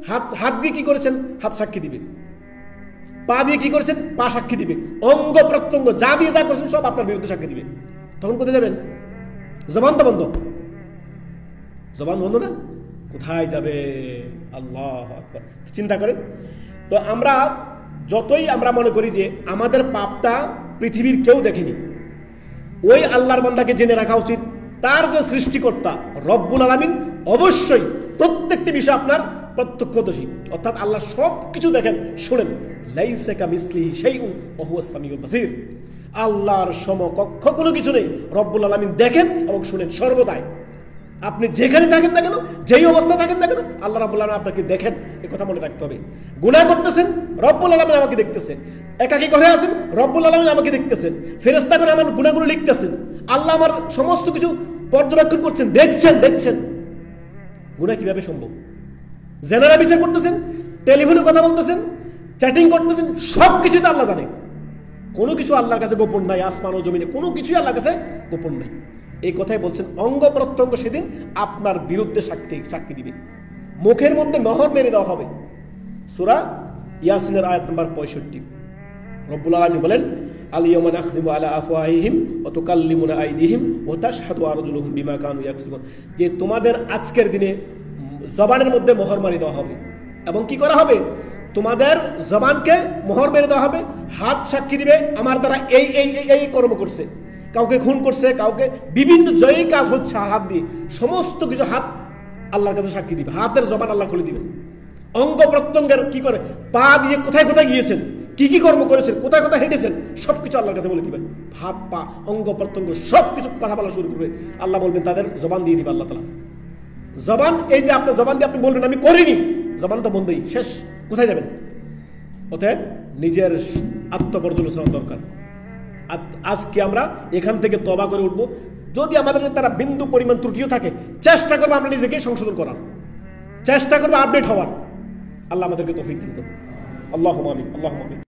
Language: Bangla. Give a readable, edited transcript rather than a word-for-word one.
হাত হাত দিয়ে কি করেছেন? হাত সাক্ষী দিবে। পা দিয়ে কি করেছেন? পা সাক্ষী দিবে। অঙ্গ প্রত্যঙ্গ যা দিয়ে যা করেছেন সব আপনার বিরুদ্ধে সাক্ষী দিবে। তখন কোথায় যাবেন? জবান তো বন্ধ, জবান বন্ধ না, কোথায় যাবে? আল্লাহু আকবার। চিন্তা করেন তো, আমরা যতই আমরা মনে করি যে আমাদের পাপটা পৃথিবীর কেউ দেখেনি, ওই আল্লাহর বান্দাকে জেনে রাখা উচিত তার যে সৃষ্টিকর্তা রব্বুল আলামিন অবশ্যই প্রত্যেকটি বিষয় আপনার প্রত্যক্ষদর্শী, অর্থাৎ আল্লাহ সব কিছু দেখেন, শোনেন। লাইসা কামিসলিহি শাইউন ওয়া হুয়াস সামিউল বাসীর। আল্লাহর সমকক্ষ কোনো কিছু নেই। রব্বুল আলামিন দেখেন এবং শুনেন সর্বদাই। আপনি যেখানে থাকেন না কেন, যেই অবস্থায় থাকেন না কেন, আল্লাহ রাব্বুল আলামিন আপনাকে দেখেন, এই কথা মনে রাখতে হবে। গুনাহ করতেছেন, রব্বুল আলামিন আমাকে দেখতেছেন। একাকী ঘরে আছেন, রব্বুল আলামিন আমাকে দেখতেছেন। ফেরেশতাগণ আমার গুনাহগুলো লিখতেছেন। আল্লাহ আমার সমস্ত কিছু পর্যবেক্ষণ করছেন, দেখছেন। গুনাহ কিভাবে সম্ভব? জেনারা বিচার করতেছেন, টেলিফোনে কথা বলতেছেন, চ্যাটিং করতেছেন, সবকিছু তো আল্লাহ জানে। কোনো কিছু আল্লাহর কাছে গোপন নাই। আসমান ও জমিনে কোনো কিছুই আল্লাহর কাছে গোপন নাই। এই কথাই বলছেন, অঙ্গ প্রত্যঙ্গ সেদিন আপনার বিরুদ্ধে সাক্ষী দিবে। মুখের মধ্যে মোহর মেরে দেওয়া হবে। সূরা ইয়াসিনের আয়াত নাম্বার 65। রব্বুল আলামিন বলেন, আল-ইয়াওমা নাখতিমু আলা আফওয়াহিহিম ওয়া তুকাল্লিমুনা আইদিহিম ওয়া তাশহাদু আরজুলুহুম বিমা কানু ইয়াকসিবুন। যে তোমাদের আজকের দিনে জবানের মধ্যে মোহর মারি দেওয়া হবে এবং কি করা হবে? তোমাদের জবানকে মোহর মেরে দেওয়া হবে। হাত সাক্ষী দিবে আমার দ্বারা এই কর্ম করছে, কাউকে খুন করছে, কাউকে বিভিন্ন জয়ী কাজ হচ্ছে হাত দিয়ে, সমস্ত কিছু হাত আল্লাহর কাছে সাক্ষী দিবে। হাতের জবান আল্লাহ খুলে দিবেন। অঙ্গ প্রত্যঙ্গের কি করে, পা দিয়ে কোথায় কোথায় গিয়েছেন, কি কর্ম করেছেন, কোথায় কোথায় হেঁটেছেন, সবকিছু আল্লাহর কাছে বলে দিবেন। হাত পা অঙ্গ প্রত্যঙ্গ সবকিছু কথা বলা শুরু করবে। আল্লাহ বলবেন তাদের জবান দিয়ে দিবে আল্লাহ তাআলা। জবান, এই যে আপনার জবান দিয়ে আপনি বলবেন আমি করিনি, জবান তো বন্ধই, শেষ। কোথায় যাবেন? অতএব নিজের আত্মপর্যালোচনা দরকার। আজকে আমরা এখান থেকে তওবা করে উঠবো। যদি আমাদের তারা বিন্দু পরিমাণ ত্রুটিও থাকে, চেষ্টা করবো আমরা নিজেকে সংশোধন করার, চেষ্টা করবো আপডেট হওয়ার। আল্লাহ আমাদেরকে তৌফিক দান করুন। আল্লাহুম্মা আমিন, আল্লাহুম্মা আমিন।